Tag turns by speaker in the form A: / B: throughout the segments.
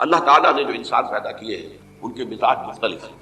A: اللہ تعالیٰ نے جو انسان پیدا کیے ہیں ان کے مزاج مختلف ہیں.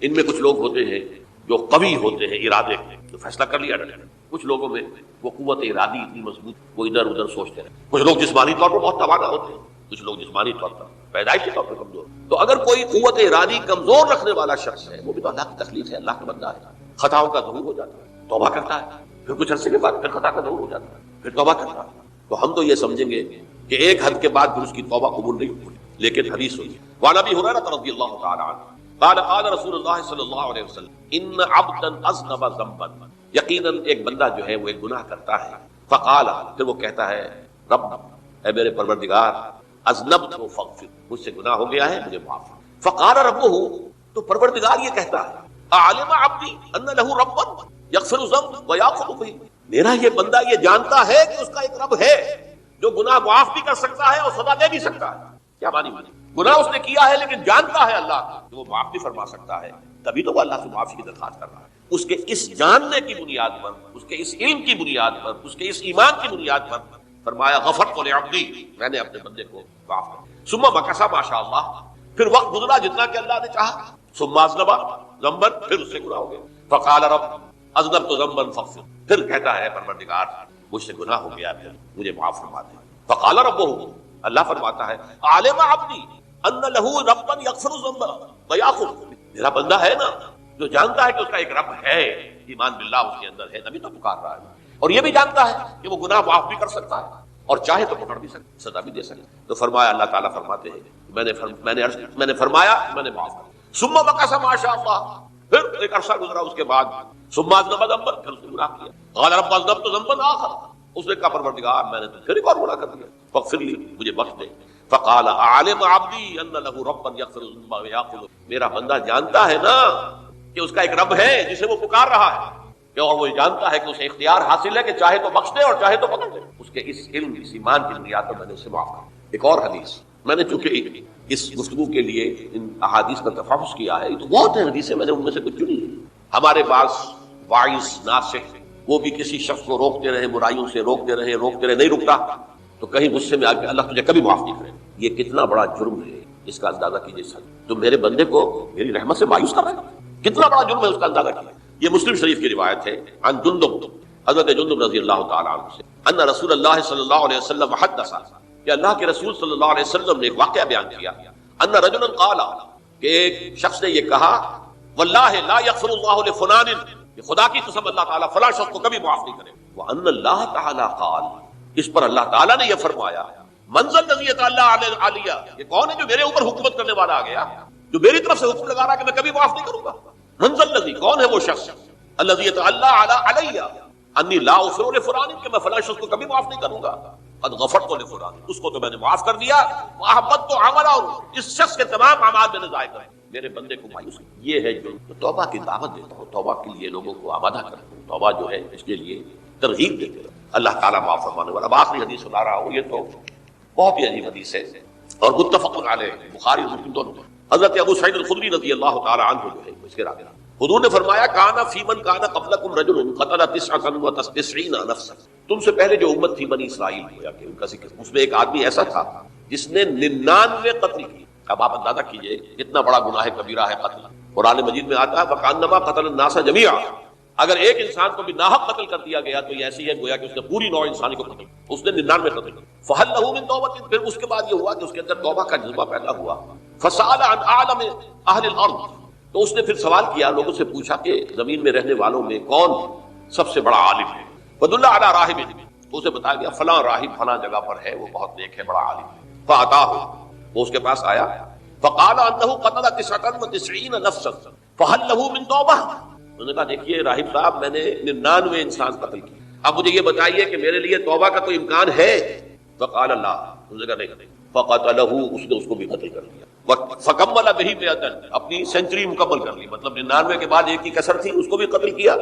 A: ان میں کچھ لوگ ہوتے ہیں جو قوی ہوتے ہیں ارادے جو فیصلہ کر لیا ڈر. کچھ لوگوں میں وہ قوت ارادی اتنی مضبوط وہ ادھر ادھر سوچتے رہتے. کچھ لوگ جسمانی طور پر بہت توانا ہوتے ہیں, کچھ لوگ جسمانی طور پر پیدائشی طور پر کمزور. تو اگر کوئی قوت ارادی کمزور رکھنے والا شخص ہے, وہ بھی تو اللہ کی تخلیق ہے, اللہ کا بندہ ہے, خطاؤں کا ظہور ہو جاتا ہے, توبہ کرتا ہے, پھر کچھ عرصے کے بعد پھر خطا کا ظہور ہو جاتا ہے, پھر توبہ کرتا ہے. تو ہم تو یہ سمجھیں گے کہ ایک حد کے بعد پھر اس کی توبہ قبول نہیں ہوئی. لیکن حدیث ہوئی وعن ابی ہریرہ رضی اللہ تعالی عنہ قال قال رسول اللہ صلی اللہ علیہ وسلم ان عبدا اذنب ذنبا, یقیناً ایک بندہ جو ہے وہ ایک گناہ کرتا ہے. فقال, پھر وہ کہتا ہے رب اے میرے پروردگار, اذنبت فاغفر, مجھ سے گناہ ہو گیا ہے مجھے معاف. فقال ربہ, تو پروردگار یہ کہتا ہے اعلم عبدی ان له ربا یغفر الذنب ویأخذ به, میرا یہ بندہ یہ جانتا ہے کہ اس کا ایک رب ہے جو گناہ معاف بھی کر سکتا ہے اور سزا دے بھی سکتا ہے. کیا معنی گناہ اس نے کیا ہے لیکن جانتا ہے اللہ کہ وہ معاف بھی فرما سکتا ہے, تبھی تو وہ اللہ سے معافی کی درخواست کر رہا ہے. اس کے اس جاننے کی بنیاد پر, اس کے اس علم کی بنیاد پر, اس کے اس ایمان کی بنیاد پر فرمایا غفرت لعبدی, میں نے اپنے بندے کو معاف کر دیا. ثم مکث ماشاء اللہ, پھر وقت گزرا جتنا کہ اللہ نے چاہا. ثم اذنب ذنبا, پھر اس سے گناہ ہو گیا. فقال رب اذنبت ذنبا فاغفر, پھر کہتا ہے پروردگار مجھ سے گناہ ہو گیا, پھر مجھے معاف فرما دے. فقال ربہ, اللہ فرماتا ہے عالم عبدی ان له ربا یغفر الذنب ویأخذ, میرا بندہ ہے نا جو جانتا ہے کہ اس کا ایک رب ہے, ایمان باللہ اس کے اندر ہے, تبھی تو پکار رہا ہے, اور یہ بھی جانتا ہے کہ وہ گناہ معاف بھی کر سکتا ہے اور چاہے تو پکڑ بھی سکتا, سزا بھی دے سکتا. تو فرمایا, اللہ تعالیٰ فرماتے ہیں میں نے فرمایا میں نے معاف کر. ثم مکث ما شاء اللہ, پھر ایک عرصہ گزرا اس کے بعد. ثم اذنب ذنبا, پھر اس نے گناہ کیا. قال رب اذنبت ذنبا آخر, اس نے کہا پروردگار میں نے تو پھر ایک اور گناہ کر دیا, فاغفر لی, مجھے بخش دے. فقال اعلم عبدی ان له ربا یغفر الذنوب ویأخذ, میرا بندہ جانتا ہے نا کہ اس کا ایک رب ہے جسے وہ پکار رہا ہے, اور وہ جانتا ہے کہ اسے اختیار حاصل ہے کہ چاہے تو بخش دے اور چاہے تو پکڑ دے. اس کے اس علم اس ایمان کی بنیاد پر میں نے اسے معاف کر. ایک اور حدیث میں نے چونکہ اس گفتگو کے لیے ان احادیث کا تفحص کیا ہے, تو بہت ہیں حدیثیں, میں نے ان میں سے کچھ چنی ہے. ہمارے پاس واعظ ناصح وہ بھی کسی شخص کو روکتے رہے, برائیوں سے روکتے رہے, نہیں رکتا, تو کہیں غصے میں آ کے اللہ تجھے کبھی معاف نہیں کرے. یہ کتنا بڑا جرم ہے, اس کا اندازہ کیجیے سر. تو میرے بندے کو میری رحمت سے مایوس کر رہا ہے, کتنا بڑا جرم ہے, اس کا اندازہ کیجیے. یہ مسلم شریف کی روایت ہے عن جندب, حضرت جندب رضی اللہ تعالیٰ عنہ سے, ان رسول اللہ صلی اللہ علیہ وسلم حدث, کہ اللہ کے رسول صلی اللہ علیہ وسلم نے ایک واقعہ بیان کیا. ان رجلا قال, کہ ایک شخص نے یہ کہا واللہ لا یغفر اللہ لفلان, کہ خدا کی قسم اللہ تعالیٰ فلاں شخص کو کبھی معاف نہیں کرے. وان اللہ تعالیٰ قال, اس پر اللہ تعالیٰ نے یہ فرمایا منزل الذی یتعالی علیہ, یہ کون ہے جو میرے اوپر حکومت کرنے والا آ گیا, جو میری طرف سے حکم لگا رہا کہ میں کبھی معاف نہیں کروں گا. منزل الذی, کون ہے وہ شخص, الذی یتعالی علیہ انی لا اغفر لفلان, کہ میں فلاں شخص کو کبھی معاف نہیں کروں گا. قد غفرت لفلان, اس کو تو میں نے معاف کر دیا. واحبطت عملہ, اس شخص کے تمام اعمال میں نے ضائع کر میرے بندے کو مایوس. یہ ہے جو توبہ کی دعوت دیتا ہوں, توبہ کے لیے لوگوں کو آمادہ کرتا ہوں, توبہ جو ہے اس کے لیے ترغیب دیتے ہیں. اللہ تعالیٰ معاف فرمانے والا. اب آخری حدیث سنا رہا ہوں, یہ تو بہت ہی عجیب حدیث ہے اور متفق علیہ, بخاری اور مسلم دونوں. حضرت ابو سعید الخدری رضی اللہ تعالیٰ عنہ جو ہے اس کے راوی, حضور نے فرمایا کانا فی من کانا قبلکم رجل قتل 99 نفسا, تم سے پہلے جو امت تھی بنی اسرائیل گویا کہ ان کا ذکر, اس میں ایک آدمی ایسا تھا جس نے 99 قتل کی. اب آپ اندازہ کیجئے کتنا بڑا گناہ کبیرہ ہے قتل. قرآن مجید میں آتا ہے فکانما قتل الناس جميعا, اگر ایک انسان کو بھی ناحق قتل کر دیا گیا تو یہ ایسی ہے گویا کہ اس نے پوری نوع انسانی کو قتل, اس نے 99 قتل کر. فہل لہ من توبۃ, پھر اس کے بعد یہ ہوا کہ اس کے اندر توبہ کا جذبہ پیدا ہوا. فسأل عن اعلم اہل الارض, تو اس نے پھر سوال کیا, لوگوں سے پوچھا کہ زمین میں رہنے والوں میں کون سب سے بڑا عالم ہے. فدل علی راہب, تو اسے بتایا گیا فلاں راہب فلاں جگہ پر ہے, وہ بہت نیک ہے, بڑا عالم ہے. فاتاہ, وہ اس کے پاس آیا. فقال انه قتل 99 نفسا فهل له من توبہ, انہوں نے کہا دیکھیے راہب صاحب میں نے 99 انسان قتل کیے, اب مجھے یہ بتائیے کہ میرے لیے توبہ کا کوئی امکان ہے. فقال اللہ, انہوں نے کہا نہیں. فقتلہ, اس نے اس کو بھی قتل کر دیا. فکمل به 100, اپنی سینچری مکمل کر لی, مطلب 99 کے بعد ایک کی کسر تھی, اس کو بھی قتل کیا,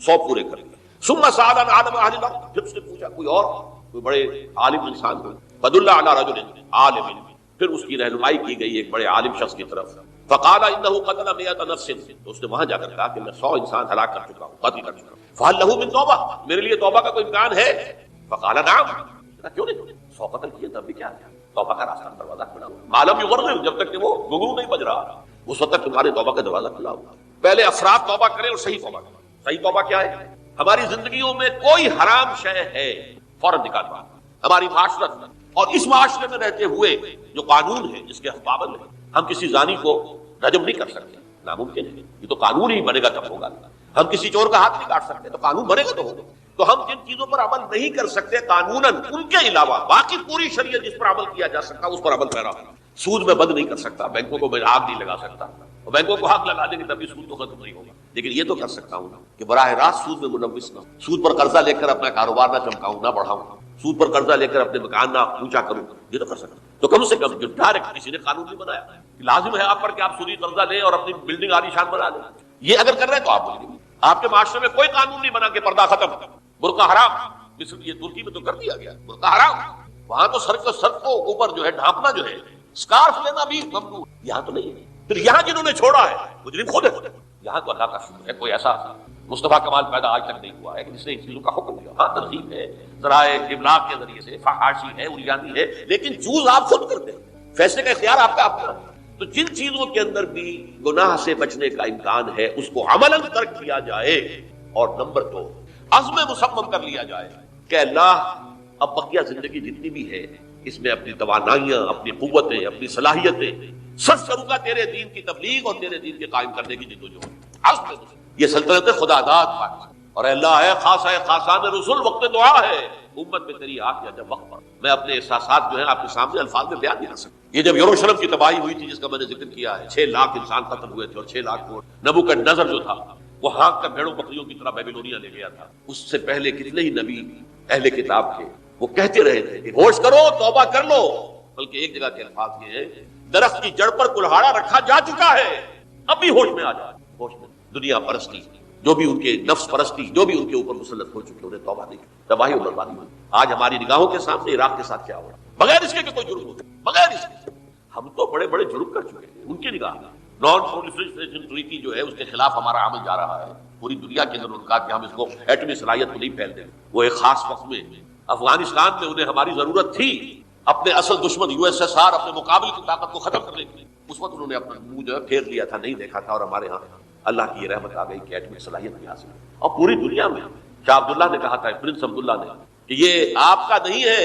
A: 100 پورے کر لیے. ثم سأل عن عالم اہل الارض, پھر اس نے پوچھا کوئی اور کوئی بڑے عالم انسان کو. فدل علی رجل عالم, پھر اس کی رہنمائی کی گئی ایک بڑے عالم شخص کی طرف. فقال انه قتل 100 نفس, تو اس نے وہاں جا کر کہا کہ میں 100 انسان ہلاک کر چکا ہوں, قتل کر چکا ہوں. فهل له من توبہ, میرے لیے توبہ کا کوئی امکان ہے. فقال نعم, کیوں نہیں, 100 قتل کیے تب بھی کیا. توبہ کا راستہ دروازہ کھلا ہوا، معلوم یغرغر، جب تک کہ وہ گھنگرو نہیں بج رہا اس وقت تک تمہارے توبہ کا دروازہ کھلا ہوا۔ پہلے افراد توبہ کریں اور صحیح توبہ کریں۔ صحیح توبہ کیا ہے؟ ہماری زندگیوں میں کوئی حرام شے ہے فوراً نکال دو۔ ہماری معاشرت میں اور اس معاشرے میں رہتے ہوئے جو قانون ہے جس کے ہم پابند ہیں، ہم کسی زانی کو رجم نہیں کر سکتے، ناممکن ہے، یہ تو قانون ہی بنے گا تب ہوگا۔ ہم کسی چور کا ہاتھ نہیں کاٹ سکتے، تو قانون بنے گا تو ہوگا۔ تو ہم جن چیزوں پر عمل نہیں کر سکتے قانوناً، ان کے علاوہ باقی پوری شریعت جس پر عمل کیا جا سکتا اس پر عمل پیرا ہونا۔ سود میں بند نہیں کر سکتا، بینکوں کو میں آگ نہیں لگا سکتا، اور بینکوں کو آگ لگا دیں گے تبھی سود تو ختم نہیں ہوگا، لیکن یہ تو کر سکتا ہوں کہ براہ راست سود میں ملوث نہ ہوں، سود پر قرضہ لے کر اپنا کاروبار نہ چمکاؤں، نہ بڑھاؤں، سود پر قرضہ لے کر اپنے مکان نہ اونچا کروں، یہ تو کر سکتا ہوں۔ تو کم سے کم جو ڈائریکٹ کسی نے قانون نہیں بنایا کہ لازم ہے آپ پر کہ آپ سودی قرضہ لیں اور اپنی بلڈنگ عالی شان بنا لیں، یہ اگر کر رہے ہیں تو آپ بولیں گے آپ کے معاشرے میں کوئی قانون نہیں بنا کہ پردہ ختم، برقع حرام، مصر یہ ترکی میں تو کر دیا گیا برقع حرام، وہاں تو سر کو اوپر جو ہے ڈھانپنا جو ہے، اسکارف لینا بھی ممنوع، یہاں تو نہیں ہے۔ پھر یہاں جنہوں نے چھوڑا ہے مجرم خود ہے، یہاں تو اللہ کا شکر ہے کوئی ایسا مصطفیٰ کمال پیدا آج تک نہیں ہوا ہے کہ جس نے ان چیزوں کا حکم دیا۔ ہاں ترغیب ہے، ذرائع ابلاغ کے ذریعے سے، فحاشی ہے، اریانی ہے، لیکن چوز آپ خود کرتے ہیں، فیصلے کا اختیار آپ کا اپنا ہے۔ تو جن چیزوں کے اندر بھی گناہ سے بچنے کا امکان ہے اس کو عملاً ترک کیا جائے، اور نمبر 2 عزم مصمم کر لیا جائے کہ اللہ اب بقیہ زندگی جتنی بھی ہے اس میں اپنی توانائیاں، اپنی قوتیں، اپنی صلاحیتیں سب کروں گا تیرے دین کی تبلیغ اور تیرے دین کے قائم کرنے کی جدوجہد۔ عزم یہ سلطنت خدا داد پاکستان، اور اللہ ہے خاص ہے خاصان رسول، وقت دعا ہے امت میں تیری آ گیا جب وقت پر۔ میں اپنے احساسات جو ہیں آپ کے سامنے الفاظ میں بیان نہیں کر سکتا۔ یہ جب یروشلم کی تباہی ہوئی تھی جس کا میں نے ذکر کیا ہے، 6 لاکھ انسان قتل ہوئے تھے اور 6 لاکھ کو نبوکدنضر جو تھا وہ ہانک کر بھیڑوں بکریوں کی طرح بیبیلونیا لے گیا تھا۔ اس سے پہلے کتنے ہی نبی اہل کتاب تھے، وہ کہتے رہے تھے کہ ہوش کرو، توبہ کر لو، بلکہ ایک جگہ کے الفاظ یہ ہے درخت کی جڑ پر کلہاڑا رکھا جا چکا ہے، اب بھی ہوش میں آ جائے۔ ہوش میں دنیا پرستی، جو بھی ان کے نفس پرستی جو بھی ان کے اوپر مسلط ہو چکے، انہیں توبہ نہیں کی، تباہی اور بربادی ہوئی۔ آج ہماری نگاہوں کے سامنے عراق کے ساتھ کیا ہو رہا ہے، بغیر اس کے کہ کوئی جرم ہو، بغیر اس کے ہم تو بڑے بڑے جرم کر چکے ہیں۔ ان کی نگاہ نان پرولیفریشن ٹریٹی جو ہے اس کے خلاف ہمارا عمل جا رہا ہے پوری دنیا کے اندر، ان کا کہ ہم اس کو ایٹمی صلاحیت کو نہیں پھیل دیں۔ وہ ایک خاص وقت میں افغانستان میں انہیں ہماری ضرورت تھی اپنے اصل دشمن USSR اپنے مقابل کی طاقت کو ختم کرنے کے لیے، اس وقت انہوں نے اپنا منہ جو ہے پھیر لیا تھا، نہیں دیکھا تھا، اور ہمارے ہاں اللہ کی یہ رحمت آ گئی کہ ایٹمی صلاحیت بھی حاصل ہے۔ اور پوری دنیا میں شاہ عبداللہ نے کہا تھا، پرنس عبداللہ نے، کہ یہ آپ کا نہیں ہے،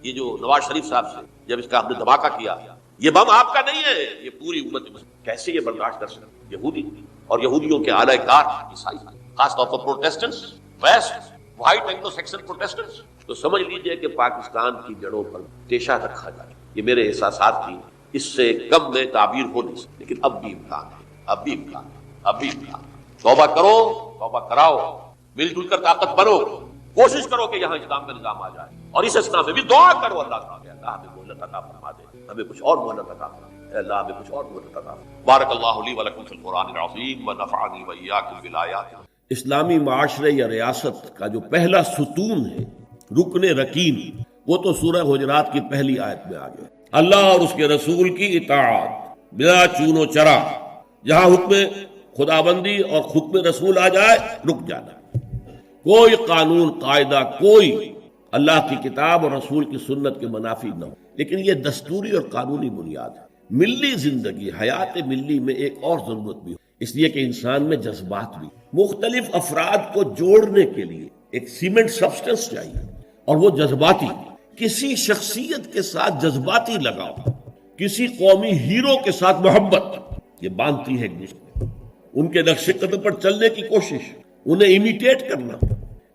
A: یہ جو نواز شریف صاحب سے جب اس کا ہم نے دھماکہ کیا، یہ بم آپ کا نہیں ہے، یہ پوری امت مسلم۔ کیسے یہ برداشت کر سکتے؟ یہودی اور یہودیوں کے اعلی کار عیسائی، خاص طور پر Protestants, west white Anglo Saxon Protestants, تو سمجھ لیجئے کہ پاکستان کی جڑوں پر تیشہ رکھا جائے۔ یہ میرے احساسات کی اس سے کم میں تعبیر ہو نہیں سکتی، لیکن اب بھی امکان ہے، اب بھی امکان ہے، اب بھی امکان ہے۔ توبہ کرو، توبہ کراؤ، مل جل کر طاقت بنو، کوشش کرو کہ یہاں اسلام کا نظام آ جائے، اور اس اسلام میں بھی دعا کرو اللہ تعالیٰ، اللہ ہمیں مہلت عطا فرما دے، ہمیں کچھ اور مہلت عطا فرما دے، اللہ ہمیں کچھ اور مہلت عطا فرما دے۔ بارک اللہ لی ولکم فی القرآن العظیم ونفعنی وإیاکم بالآیات۔
B: اسلامی معاشرے یا ریاست کا جو پہلا ستون ہے، رکن رکین، وہ تو سورہ حجرات کی پہلی آیت میں آ گیا، اللہ اور اس کے رسول کی اطاعت بلا چون و چرا۔ جہاں حکم خدابندی اور حکم رسول آ جائے رک جانا، کوئی قانون قاعدہ، کوئی اللہ کی کتاب اور رسول کی سنت کے منافی نہ ہو۔ لیکن یہ دستوری اور قانونی بنیاد ہے۔ ملی زندگی، حیات ملی میں ایک اور ضرورت بھی ہو، اس لیے کہ انسان میں جذبات بھی، مختلف افراد کو جوڑنے کے لیے ایک سیمنٹ سبسٹنس چاہیے، اور وہ جذباتی، کسی شخصیت کے ساتھ جذباتی لگاؤ، کسی قومی ہیرو کے ساتھ محبت، یہ باندھتی ہے ایک دوسرے، ان کے نقش قدم پر چلنے کی کوشش، انہیں امیٹیٹ کرنا،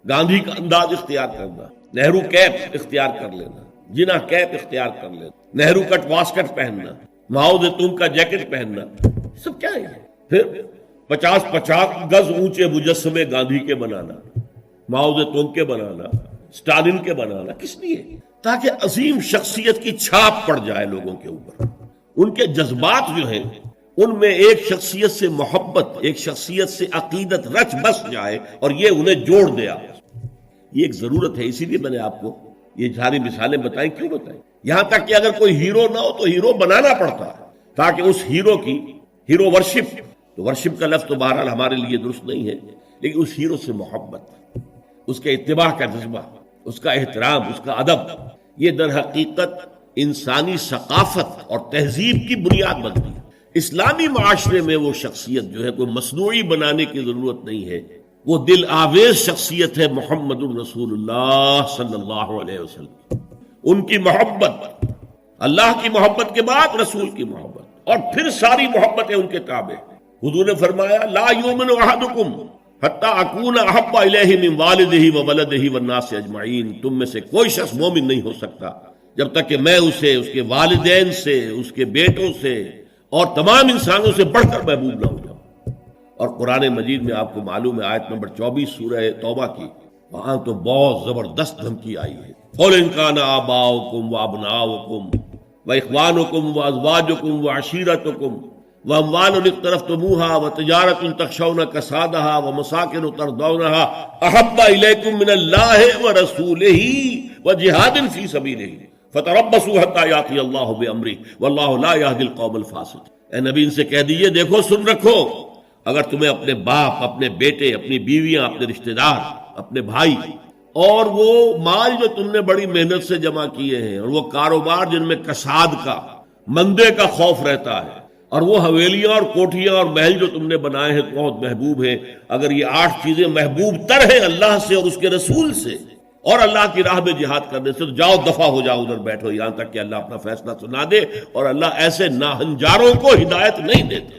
B: گاندھی کا انداز اختیار کرنا، نہرو کیپ اختیار کر لینا، جناح کیپ اختیار کر لینا، نہرو کٹ واسکٹ پہننا، ماؤ زیتون کا جیکٹ پہننا، سب کیا ہے؟ پھر 50 گز اونچے مجسمے گاندھی کے بنانا، ماؤ زیتون کے بنانا، اسٹالن کے بنانا، کس لیے؟ تاکہ عظیم شخصیت کی چھاپ پڑ جائے لوگوں کے اوپر، ان کے جذبات جو ہیں ان میں ایک شخصیت سے محبت، ایک شخصیت سے عقیدت رچ بس جائے، اور یہ انہیں جوڑ دیا۔ یہ ایک ضرورت ہے، اسی لیے میں نے آپ کو یہ ساری مثالیں بتائیں۔ کیوں بتائیں؟ یہاں تک کہ اگر کوئی ہیرو نہ ہو تو ہیرو بنانا پڑتا ہے، تاکہ اس ہیرو کی ہیرو ورشپ، تو ورشپ کا لفظ تو بہرحال ہمارے لیے درست نہیں ہے، لیکن اس ہیرو سے محبت، اس کے اتباع کا جذبہ، اس کا احترام، اس کا ادب، یہ در حقیقت انسانی ثقافت اور تہذیب کی بنیاد بنتی ہے۔ اسلامی معاشرے میں وہ شخصیت جو ہے کوئی مصنوعی بنانے کی ضرورت نہیں ہے، وہ دل آویز شخصیت ہے محمد الرسول اللہ صلی اللہ علیہ وسلم۔ ان کی محبت، اللہ کی محبت کے بعد رسول کی محبت، اور پھر ساری محبتیں ان کے تابع۔ حضور نے فرمایا لا یؤمن احدکم حتی اکون احب الیہ من والدہ وولدہ والناس اجمعین، تم میں سے کوئی شخص مومن نہیں ہو سکتا جب تک کہ میں اسے اس کے والدین سے، اس کے بیٹوں سے اور تمام انسانوں سے بڑھ کر محبوب نہ ہو جاؤں۔ اور قرآن مجید میں آپ کو معلوم ہے آیت نمبر 24 سورہ توبہ کی، وہاں تو بہت زبردست دھمکی آئی ہے۔ قُلْ إِنْ كَانَ آبَاؤُكُمْ وَأَبْنَاؤُكُمْ وَإِخْوَانُكُمْ وَأَزْوَاجُكُمْ وَعَشِيرَتُكُمْ وَأَمْوَالٌ اقْتَرَفْتُمُوهَا وَتِجَارَةٌ تَخْشَوْنَ كَسَادَهَا وَمَسَاكِنُ تَرْضَوْنَهَا أَحَبَّ إِلَيْكُم مِّنَ اللَّهِ وَرَسُولِهِ وَجِهَادٍ فِي سَبِيلِهِ فَتَرَبَّصُوا حَتَّىٰ يَأْتِيَ اللَّهُ بِأَمْرِهِ وَاللَّهُ لَا يَهْدِي الْقَوْمَ الْفَاسِقِينَ۔ اے نبی ان سے کہہ دیجئے دیکھو سن رکھو، اگر تمہیں اپنے باپ، اپنے بیٹے، اپنی بیویاں، اپنے رشتہ دار، اپنے بھائی، اور وہ مال جو تم نے بڑی محنت سے جمع کیے ہیں، اور وہ کاروبار جن میں کساد کا، مندے کا خوف رہتا ہے، اور وہ حویلیاں اور کوٹھیاں اور محل جو تم نے بنائے ہیں بہت محبوب ہیں، اگر یہ 8 چیزیں محبوب تر ہیں اللہ سے اور اس کے رسول سے اور اللہ کی راہ میں جہاد کرنے سے، تو جاؤ دفع ہو جاؤ، ادھر بیٹھو یہاں تک کہ اللہ اپنا فیصلہ سنا دے، اور اللہ ایسے ناہنجاروں کو ہدایت نہیں دیتے۔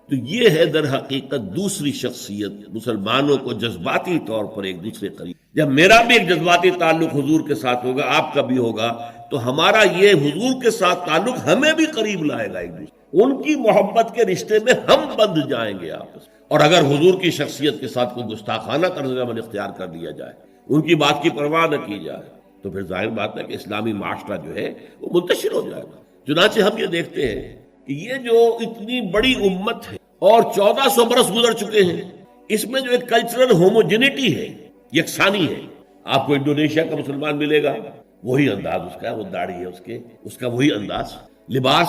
B: تو یہ ہے در حقیقت دوسری شخصیت، مسلمانوں کو جذباتی طور پر ایک دوسرے قریب۔ جب میرا بھی ایک جذباتی تعلق حضور کے ساتھ ہوگا، آپ کا بھی ہوگا، تو ہمارا یہ حضور کے ساتھ تعلق ہمیں بھی قریب لائے گا ایک دوسرے، ان کی محبت کے رشتے میں ہم بندھ جائیں گے آپس۔ اور اگر حضور کی شخصیت کے ساتھ کوئی گستاخانہ طرز عمل اختیار کر لیا جائے، ان کی بات کی پرواہ نہ کی جائے، تو پھر ظاہر بات ہے کہ اسلامی معاشرہ جو ہے وہ منتشر ہو جائے گا۔ چنانچہ ہم یہ دیکھتے ہیں کہ یہ جو اتنی بڑی امت ہے اور 1400 برس گزر چکے ہیں، اس میں جو ایک کلچرل ہوموجینٹی ہے، یکسانی ہے۔ آپ کو انڈونیشیا کا مسلمان ملے گا، وہی انداز اس کا، وہ داڑھی ہے اس کا وہی انداز، لباس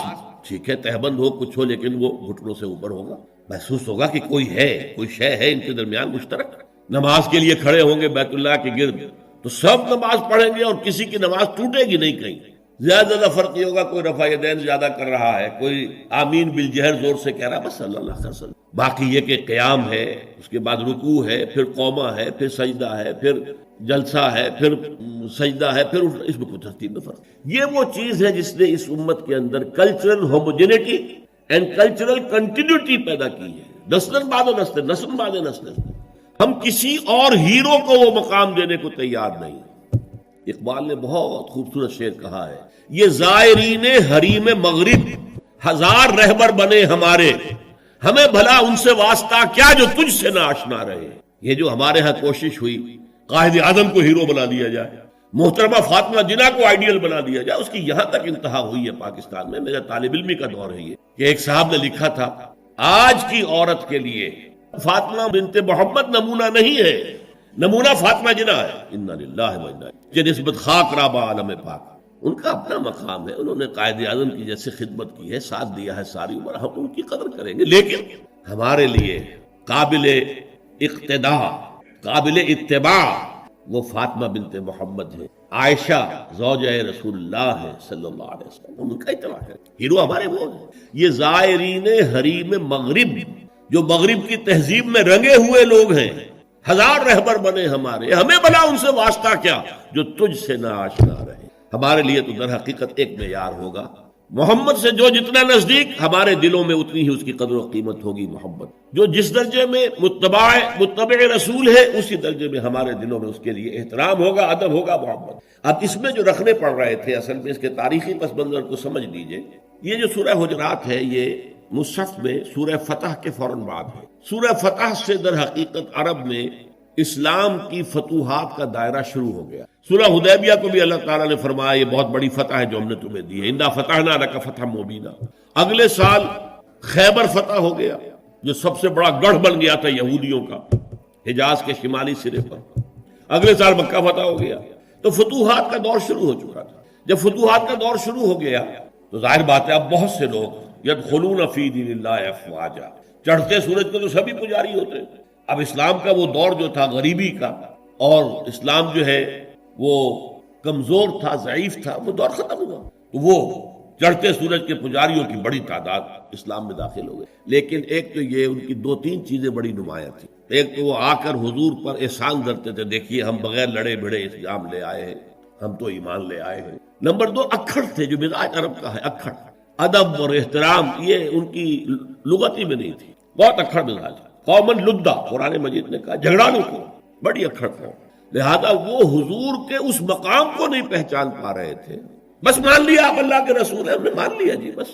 B: ٹھیک ہے تہبند ہو کچھ ہو، لیکن وہ گھٹنوں سے اوپر ہوگا، محسوس ہوگا کہ کوئی ہے، کوئی شے ہے ان کے درمیان مشترک۔ نماز کے لیے کھڑے ہوں گے بیت اللہ کے گرد تو سب نماز پڑھیں گے، اور کسی کی نماز ٹوٹے گی نہیں کہیں۔ زیادہ فرق یہ ہوگا کوئی رفع یدین زیادہ کر رہا ہے، کوئی آمین بالجہر زور سے کہہ رہا ہے، بس صلی اللہ علیہ وسلم۔ باقی یہ کہ قیام ہے، اس کے بعد رکوع ہے، پھر قومہ ہے، پھر سجدہ ہے، پھر جلسہ ہے، پھر سجدہ ہے، پھر اس میں کچھ ترتیب میں فرق۔ یہ وہ چیز ہے جس نے اس امت کے اندر cultural homogeneity and cultural continuity پیدا کی ہے، نسل بعد نسل، نسل بعد نسل۔ ہم کسی اور ہیرو کو وہ مقام دینے کو تیار نہیں۔ اقبال نے بہت خوبصورت شعر کہا ہے، یہ زائرین حریم مغرب ہزار رہبر بنے ہمارے، ہمیں بھلا ان سے واسطہ کیا جو تجھ سے نہ آشنا رہے۔ یہ جو ہمارے ہاں کوشش ہوئی قائد اعظم کو ہیرو بنا دیا جائے، محترمہ فاطمہ جناح کو آئیڈیل بنا دیا جائے، اس کی یہاں تک انتہا ہوئی ہے پاکستان میں۔ میرا طالب علمی کا دور ہے یہ کہ ایک صاحب نے لکھا تھا آج کی عورت کے لیے فاطمہ بنت محمد نمونہ نہیں ہے، نمونہ فاطمہ جناح ہے۔ انا للہ و انا الیہ، نسبت خاک رابہ عالم پاک، ان کا اپنا مقام ہے، انہوں نے قائد اعظم کی جیسے خدمت کی ہے، ساتھ دیا ہے ساری عمر، ہم ان کی قدر کریں گے۔ لیکن ہمارے لیے قابل اقتداء، قابل اتباع وہ فاطمہ بنت محمد ہے، عائشہ زوجہ رسول اللہ ہے صلی اللہ علیہ وسلم، ان کا اتباع کریں۔ ہیرو ہمارے وہ ہیں، یہ زائرین حریم مغرب جو مغرب کی تہذیب میں رنگے ہوئے لوگ ہیں، ہزار رہبر بنے ہمارے، ہمیں بھلا ان سے واسطہ کیا جو تجھ سے نہ آشنا رہے۔ ہمارے لیے تو در حقیقت ایک معیار ہوگا، محمد سے جو جتنا نزدیک ہمارے دلوں میں اتنی ہی اس کی قدر و قیمت ہوگی۔ محمد جو جس درجے میں متبع رسول ہے، اسی درجے میں ہمارے دلوں میں اس کے لیے احترام ہوگا، ادب ہوگا محمد۔ اب اس میں جو رکھنے پڑ رہے تھے، اصل میں اس کے تاریخی پس منظر کو سمجھ لیجئے۔ یہ جو سورہ حجرات ہے یہ مصحف میں سورہ فتح کے فوراً بعد ہے۔ سورہ فتح سے در حقیقت عرب میں اسلام کی فتوحات کا دائرہ شروع ہو گیا۔ سورہ حدیبیہ کو بھی اللہ تعالیٰ نے فرمایا یہ بہت بڑی فتح ہے جو ہم نے تمہیں دی ہے، انا فتحنا لک فتحا مبینا۔ اگلے سال خیبر فتح ہو گیا جو سب سے بڑا گڑھ بن گیا تھا یہودیوں کا حجاز کے شمالی سرے پر۔ اگلے سال مکہ فتح ہو گیا، تو فتوحات کا دور شروع ہو چکا تھا۔ جب فتوحات کا دور شروع ہو گیا تو ظاہر بات ہے اب بہت سے لوگ یدخلون فی دین اللہ افواجا، چڑھتے سورج کے تو سبھی پجاری ہوتے ہیں۔ اب اسلام کا وہ دور جو تھا غریبی کا، اور اسلام جو ہے وہ کمزور تھا، ضعیف تھا، وہ دور ختم ہوا۔ تو وہ چڑھتے سورج کے پجاریوں کی بڑی تعداد اسلام میں داخل ہو گئی. لیکن ایک تو یہ ان کی دو تین چیزیں بڑی نمایاں تھیں. ایک تو وہ آ کر حضور پر احسان کرتے تھے، دیکھیے ہم بغیر لڑے بھڑے اسلام لے آئے ہیں، ہم تو ایمان لے آئے ہیں. نمبر دو اکھڑ تھے، جو مزاج عرب کا ہے اکھڑ، ادب اور احترام یہ ان کی لغت ہی میں نہیں تھی، بہت اکھڑ مزاج. قومن لدہ قرآن مجید نے کہا جھگڑالو کو، بڑی اکھڑ قوم. لہذا وہ حضور کے اس مقام کو نہیں پہچان پا رہے تھے. بس مان لیا آپ اللہ کے رسول ہیں، ہم نے مان لیا جی بس،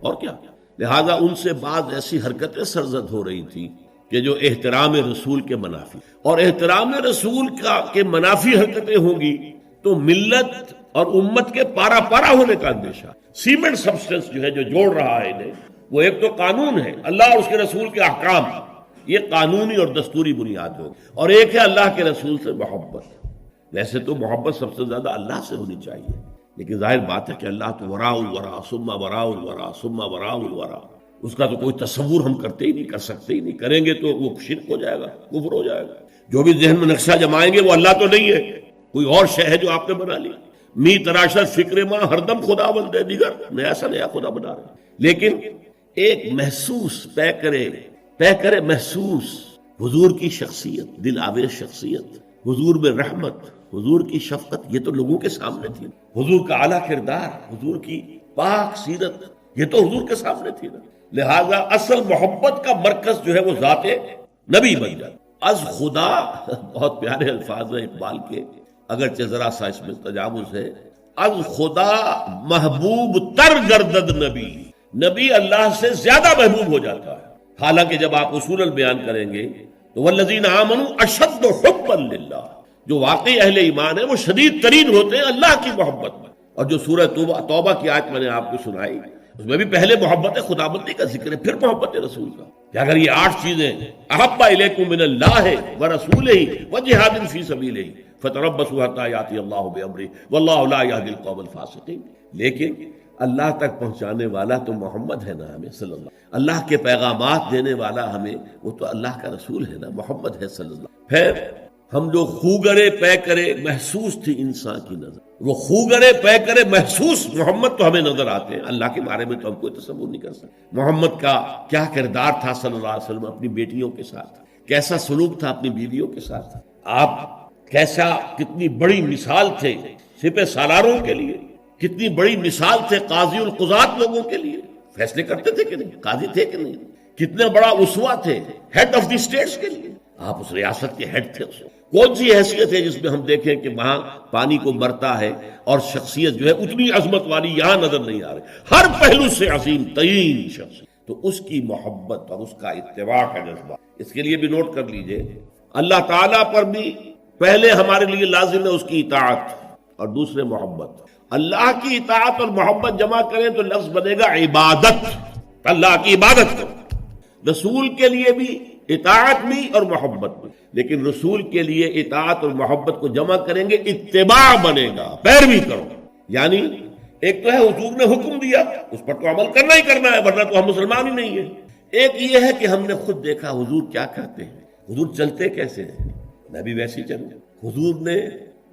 B: اور کیا. لہذا ان سے بعض ایسی حرکتیں سرزد ہو رہی تھیں کہ جو احترام رسول کے منافی، اور احترام رسول کے منافی حرکتیں ہوں گی تو ملت اور امت کے پارا پارا ہونے کا اندیشہ. سیمنٹ سبسٹنس جو ہے جو جوڑ رہا ہے انہیں، وہ ایک تو قانون ہے، اللہ اور اس کے رسول کے احکام، یہ قانونی اور دستوری بنیاد ہو، اور ایک ہے اللہ کے رسول سے محبت. ویسے تو محبت سب سے زیادہ اللہ سے ہونی چاہیے، لیکن ظاہر بات ہے کہ اللہ تو وراء الورا ثم وراء الورا ثم وراء الورا، اس کا تو کوئی تصور ہم کرتے ہی نہیں، کر سکتے ہی نہیں. کریں گے تو وہ شرک ہو جائے گا، کفر ہو جائے گا. جو بھی ذہن میں نقشہ جمائیں گے وہ اللہ تو نہیں ہے، کوئی اور شے ہے جو آپ نے بنا لی. می تراشت فکر ماں ہر دم خدا بندے دیگر، نیا سا نیا خدا بنا رہے. لیکن ایک محسوس طے کرے محسوس حضور کی شخصیت، دل آویز شخصیت، حضور میں رحمت، حضور کی شفقت، یہ تو لوگوں کے سامنے تھی. حضور کا اعلیٰ کردار، حضور کی پاک سیرت، یہ تو حضور کے سامنے تھی نا. لہذا اصل محبت کا مرکز جو ہے وہ ذات نبی بن جاتا. از خدا، بہت پیارے الفاظ ہیں اقبال کے، اگرچہ ذرا سا اس میں تجاوز ہے. از خدا محبوب تر گردد نبی، نبی اللہ سے زیادہ محبوب ہو جاتا ہے. حالانکہ جب آپ اصولاً بیان کریں گے تو والذین آمنوا اشد حبا للہ، جو واقعی اہل ایمان ہے وہ شدید ترین ہوتے ہیں اللہ کی محبت میں. اور جو سورہ توبہ کی آیت میں نے آپ کو سنائی، اس میں بھی پہلے محبت خداوندی کا ذکر ہے، پھر محبت رسول کا. کہ اگر یہ 8 چیزیں احب الیکم من اللہ ورسولہ وجہاد فی سبیلہ فتربصوا حتی یاتی اللہ بامرہ واللہ لا یہدی القوم الفاسقین. لیکن اللہ تک پہنچانے والا تو محمد ہے نا ہمیں صلی اللہ کے پیغامات دینے والا ہمیں وہ تو اللہ کا رسول ہے نا، محمد ہے صلی اللہ. پھر ہم جو خوگرے پے کرے محسوس تھی انسان کی نظر، وہ خوگرے پے کرے محسوس محمد تو ہمیں نظر آتے ہیں. اللہ کے بارے میں تو ہم کوئی تصور نہیں کر سکتے. محمد کا کیا کردار تھا صلی اللہ علیہ وسلم اپنی بیٹیوں کے ساتھ، کیسا سلوک تھا اپنی بیویوں کے ساتھ، آپ کیسا کتنی بڑی مثال تھے سپہ سالاروں کے لیے، کتنی بڑی مثال تھے قاضی القضات لوگوں کے لیے. فیصلے کرتے تھے کہ نہیں، قاضی تھے کہ نہیں، کتنے بڑا اسوہ تھے ہیڈ آف دی اسٹیٹس کے لیے. آپ اس ریاست کے ہیڈ تھے. کون سی حیثیت ہے جس میں ہم دیکھیں کہ وہاں پانی کو مرتا ہے اور شخصیت جو ہے اتنی عظمت والی یہاں نظر نہیں آ رہی، ہر پہلو سے عظیم ترین شخصیت. تو اس کی محبت اور اس کا اتباع کا جذبہ، اس کے لیے بھی نوٹ کر لیجئے، اللہ تعالیٰ پر بھی پہلے ہمارے لیے لازم ہے اس کی اطاعت اور دوسرے محبت. اللہ کی اطاعت اور محبت جمع کریں تو لفظ بنے گا عبادت، اللہ کی عبادت کرو. رسول کے لیے بھی اطاعت بھی اور محبت بھی، لیکن رسول کے لیے اطاعت اور محبت کو جمع کریں گے اتباع بنے گا، پیروی کرو. یعنی ایک تو ہے حضور نے حکم دیا، اس پر تو عمل کرنا ہی کرنا ہے، ورنہ تو ہم مسلمان ہی نہیں ہیں. ایک یہ ہے کہ ہم نے خود دیکھا حضور کیا کرتے ہیں، حضور چلتے کیسے ہیں، میں بھی ویسے ہی چلوں. حضور نے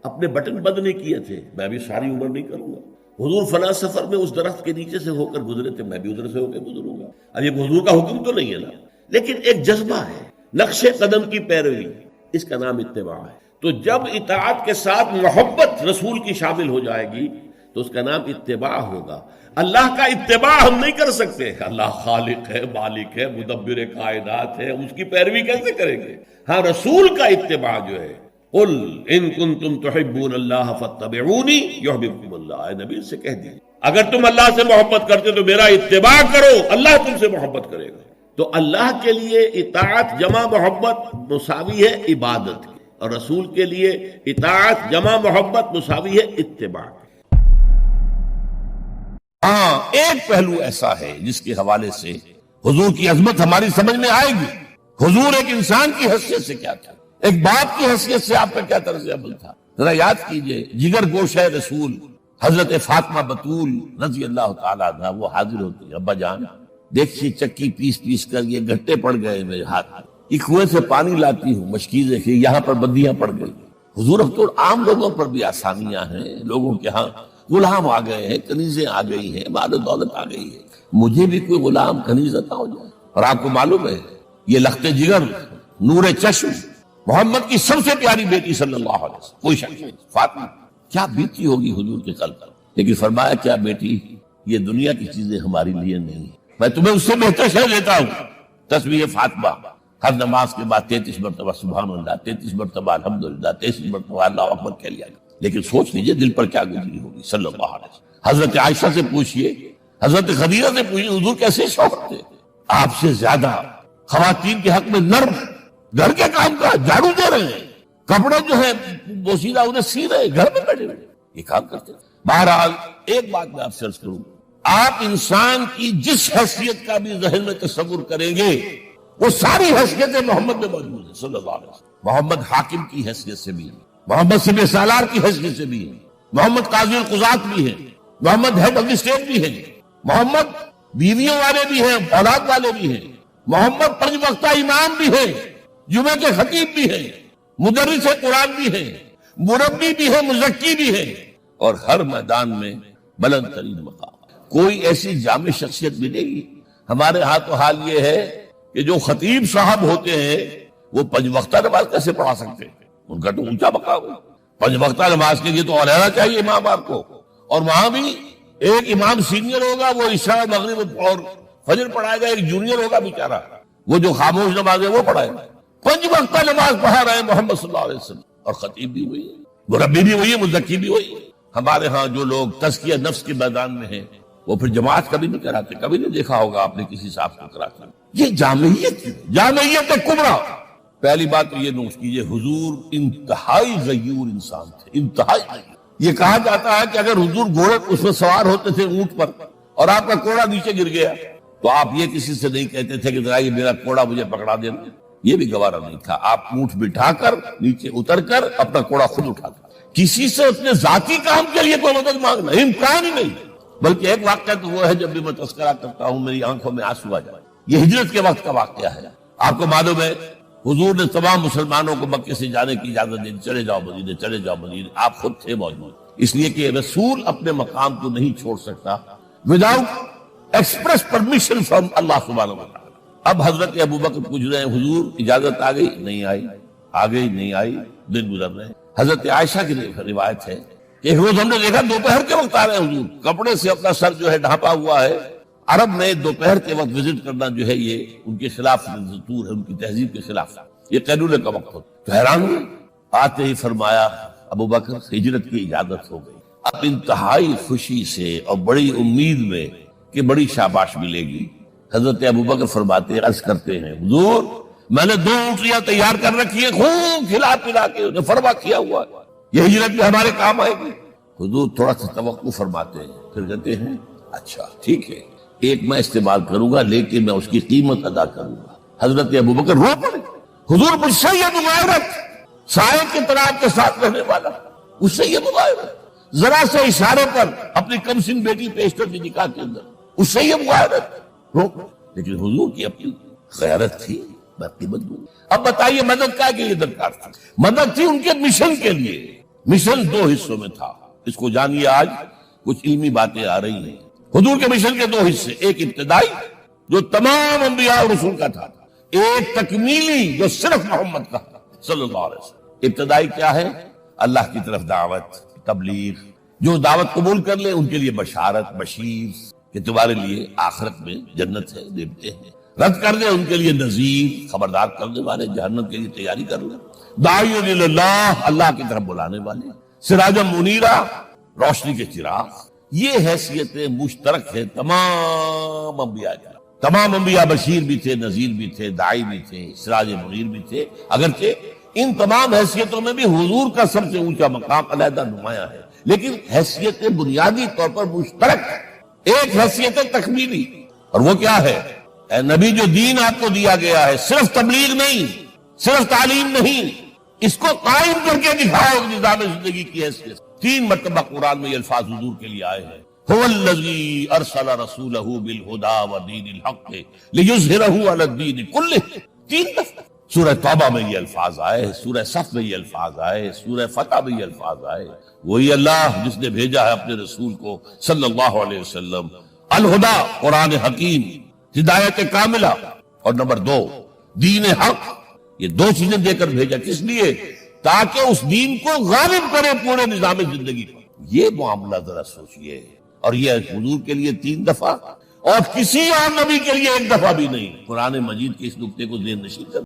B: اپنے بٹن بند نہیں کیے تھے، میں بھی ساری عمر نہیں کروں گا. حضور فلاں سفر میں اس درخت کے نیچے سے ہو کر گزرے تھے، میں بھی ادھر سے ہو کے گزروں گا. اب یہ حضور کا حکم تو نہیں ہے نا، لیکن ایک جذبہ ہے، نقش قدم کی پیروی، اس کا نام اتباع ہے. تو جب اطاعت کے ساتھ محبت رسول کی شامل ہو جائے گی تو اس کا نام اتباع ہوگا. اللہ کا اتباع ہم نہیں کر سکتے، اللہ خالق ہے، مالک ہے، مدبر کائنات ہے، اس کی پیروی کیسے کریں گے؟ ہاں رسول کا اتباع جو ہے، قل ان کنتم تحبون اللہ فاتبعونی یحببکم اللہ، اے نبی سے کہہ دیجیے اگر تم اللہ سے محبت کرتے تو میرا اتباع کرو، اللہ تم سے محبت کرے گا. تو اللہ کے لیے اطاعت جمع محبت مساوی ہے عبادت کی، اور رسول کے لیے اطاعت جمع محبت مساوی ہے اتباع.
C: ہاں ایک پہلو ایسا ہے جس کے حوالے سے حضور کی عظمت ہماری سمجھ میں آئے گی. حضور ایک انسان کی حیثیت سے کیا تھا، ایک باپ کی حیثیت سے آپ کا کیا طرز عمل تھا. ذرا یاد کیجئے، جگر گوش ہے رسول حضرت فاطمہ بطول رضی اللہ تعالیٰ عنہ، وہ حاضر ہوتی ہے، ابا جان دیکھیے چکی پیس پیس کر یہ گھٹے پڑ گئے میرے ہاتھ میں، یہ کنویں سے پانی لاتی ہوں، مشکیزیں یہاں پر بندیاں پڑ گئی. حضور اب تو عام لوگوں پر بھی آسانیاں ہیں، لوگوں کے ہاں غلام آ گئے ہیں، کنیزیں آ گئی ہیں، مال و دولت آ گئی ہے، مجھے بھی کوئی غلام کنیز عطا ہو جائے۔ اور آپ کو معلوم ہے یہ لخت جگر، نور چشم، محمد کی سب سے پیاری بیٹی صلی اللہ علیہ وسلم، کوئی شک نہیں، فاطمہ، کیا بیتی ہوگی حضور کے قلب پر۔ لیکن فرمایا کیا بیٹی، یہ دنیا کی چیزیں ہمارے لیے نہیں، میں تمہیں اس سے بہتر شے دیتا ہوں، تسبیح فاطمہ، ہر نماز کے بعد 33 مرتبہ سبحان اللہ، 33 مرتبہ الحمدللہ، 33 مرتبہ اللہ اکبر کہہ لیا گیا۔ لیکن سوچ لیجئے دل پر کیا گزری ہوگی صلی اللہ علیہ وسلم۔ حضرت عائشہ سے پوچھئے، حضرت خدیجہ سے پوچھئے، حضور کیسے شوہر تھے؟ آپ سے زیادہ خواتین کے حق میں نرم، گھر کے کام کا جھاڑو دے رہے ہیں، کپڑے جو ہے بوسیدہ انہیں سی رہے، گھر میں بیٹھے ہوئے یہ کام کرتے ہیں۔ بہرحال ایک بات میں آپ سے عرض کروں، آپ انسان کی جس حیثیت کا بھی ذہن میں تصور کریں گے وہ ساری حیثیتیں محمد میں موجود ہیں صلی اللہ علیہ وسلم۔ محمد حاکم کی حیثیت سے بھی ہے، محمد سپہ سالار کی حیثیت سے بھی ہے، محمد قاضی القضات بھی ہے، محمد ہیڈ آف دی اسٹیٹ بھی ہے، محمد بیویوں والے بھی ہیں، اولاد والے بھی ہیں، محمد 5 وقتہ امام بھی ہے، جمعہ کے خطیب بھی ہے، مدرس قرآن بھی ہے، مربی بھی ہے، مزکی بھی ہے، اور ہر میدان میں بلند ترین مقام۔ کوئی ایسی جامع شخصیت ملے گی؟ ہمارے ہاں تو حال یہ ہے کہ جو خطیب صاحب ہوتے ہیں وہ 5 وقتہ نماز کیسے پڑھا سکتے ہیں؟ ان کا تو اونچا مقام ہے، 5 وقتہ نماز کے لیے تو اور رہنا چاہیے امام آپ کو، اور وہاں بھی ایک امام سینئر ہوگا وہ عشاء مغرب اور فجر پڑھائے گا، ایک جونیئر ہوگا بیچارہ وہ جو خاموش نماز ہے وہ پڑھائے گا۔ 5 وقتہ نماز پڑھا رہے ہیں محمد صلی اللہ علیہ وسلم، اور خطیب بھی ہوئی ہے، مربی بھی ہوئی ہے، مزکی بھی ہوئی ہے۔ ہمارے ہاں جو لوگ تزکیہ نفس کے میدان میں ہیں وہ پھر جماعت کبھی نہیں کراتے، کبھی نہیں دیکھا ہوگا آپ نے کسی صاحب کو کراتے۔ یہ جامعیت ہے، جامعیت کبریٰ۔ پہلی بات تو یہ نوٹ کیجئے، حضور انتہائی غیور انسان تھے، انتہائی غیور۔ یہ کہا جاتا ہے کہ اگر حضور گھوڑے اس میں سوار ہوتے تھے اونٹ پر اور آپ کا کوڑا نیچے گر گیا تو آپ یہ کسی سے نہیں کہتے تھے کہ ذرا یہ میرا کوڑا مجھے پکڑا دینا، یہ بھی گوارا نہیں تھا۔ آپ اونٹ بٹھا کر نیچے اتر کر اپنا کوڑا خود اٹھاتا، کسی سے اپنے ذاتی کام کے لیے کوئی مدد مانگنا امکان ہی نہیں۔ بلکہ ایک واقعہ تو وہ ہے جب بھی میں تذکرہ کرتا ہوں میری آنکھوں میں آنسو آ جائے، یہ ہجرت کے وقت کا واقعہ ہے۔ آپ کو معلوم ہے حضور نے تمام مسلمانوں کو مکے سے جانے کی اجازت دی، چلے جاؤ مدینے، چلے جاؤ مدینے، آپ خود تھے موجود، اس لیے کہ رسول اپنے مقام کو نہیں چھوڑ سکتا وداؤٹ ایکسپریس پرمیشن فرام اللہ سبحانہ و تعالی۔ اب حضرت ابوبکر پوچھ رہے ہیں حضور اجازت آ گئی؟ نہیں آئی، آ گئی نہیں آئی، دن گزر رہے ہیں۔ حضرت عائشہ کی روایت ہے کہ ایک روز ہم نے دیکھا دوپہر کے وقت آ رہے ہیں حضور، کپڑے سے اپنا سر جو ہے ڈھانپا ہوا ہے۔ عرب میں دوپہر کے وقت وزٹ کرنا جو ہے یہ ان کے خلاف دستور ہے، ان کی تہذیب کے خلاف، یہ قیلولے کا وقت ہوتا۔ تو حیران ہوئے، آتے ہی فرمایا ابوبکر ہجرت کی اجازت ہو گئی۔ اب انتہائی خوشی سے اور بڑی امید میں کہ بڑی شاباش ملے گی، حضرت ابوبکر فرماتے عرض کرتے ہیں حضور میں نے 2 اونٹیاں تیار کر رکھی ہیں، خوب کھلا پلا کے انہیں فرما کیا ہوا ہے، یہ ہجرت بھی ہمارے کام آئے گی۔ حضور تھوڑا سا توقع فرماتے ہیں، پھر کہتے ہیں اچھا ٹھیک ہے، ایک میں استعمال کروں گا لیکن میں اس کی قیمت ادا کروں گا۔ حضرت ابوبکر رو پڑے، حضور مجھ سے یہ مغایرت، سائے کے طرح کے ساتھ رہنے والا، اس سے یہ مغایرت، ذرا سے اشارے پر اپنی کم سن بیٹی پیش کر دی نکاح کے اندر، اس سے یہ مغایرت رو۔ لیکن حضور کی اپنی غیرت تھی، میں قیمت دوں۔ اب بتائیے مدد کا کے لیے درکار تھی؟ مدد تھی ان کے مشن کے لیے۔ مشن 2 حصوں میں تھا، اس کو جانیے، آج کچھ علمی باتیں آ رہی ہیں۔ حضور کے مشن کے 2 حصے، ایک ابتدائی جو تمام انبیاء اور رسول کا تھا، ایک تکمیلی جو صرف محمد کا تھا صلی اللہ علیہ وسلم۔ ابتدائی کیا ہے؟ اللہ کی طرف دعوت، تبلیغ، جو دعوت قبول کر لے ان کے لیے بشارت، بشیر کہ تمہارے لیے آخرت میں جنت ہے، دیتے ہیں، رد کر دے ان کے لیے نذیر، خبردار کرنے والے، جہنم کے لیے تیاری کر لیں، داعی اللہ، اللہ کی طرف بلانے والے، سراج منیرہ، روشنی کے چراغ۔ یہ حیثیتیں مشترک ہیں تمام انبیاء کی۔ تمام انبیاء بشیر بھی تھے، نذیر بھی تھے، داعی بھی تھے، سراج منیر بھی تھے، اگرچہ ان تمام حیثیتوں میں بھی حضور کا سب سے اونچا مقام علیحدہ نمایاں ہے، لیکن حیثیتیں بنیادی طور پر مشترک ہے۔ ایک حیثیت تکمیلی، اور وہ کیا ہے؟ اے نبی جو دین آپ کو دیا گیا ہے صرف تبلیغ نہیں، صرف تعلیم نہیں، اس کو قائم کر کے دکھاؤ نظام زندگی کی حیثیت۔ 3 مرتبہ قرآن میں یہ الفاظ حضور کے لیے آئے ہیں، هو الذی ارسل رسولہ بالہدی ودین الحق لیظہرہ علی الدین کلہ۔ 3 دفعہ سورہ توبہ میں یہ الفاظ آئے، سورہ صف میں یہ الفاظ آئے، سورہ فتح میں یہ الفاظ آئے۔ وہی اللہ جس نے بھیجا ہے اپنے رسول کو صلی اللہ علیہ وسلم، الہدا قرآن حکیم، ہدایت کاملہ، اور نمبر 2 دین حق، یہ 2 چیزیں دے کر بھیجا۔ کس لیے؟ تاکہ اس دین کو غالب کرے پورے نظام زندگی پر۔ یہ معاملہ ذرا سوچئے، اور یہ حضور کے لیے 3 دفعہ، اور کسی اور نبی کے لیے 1 دفعہ بھی نہیں۔ قرآن مجید کے اس نقطے کو ذہن نشین کر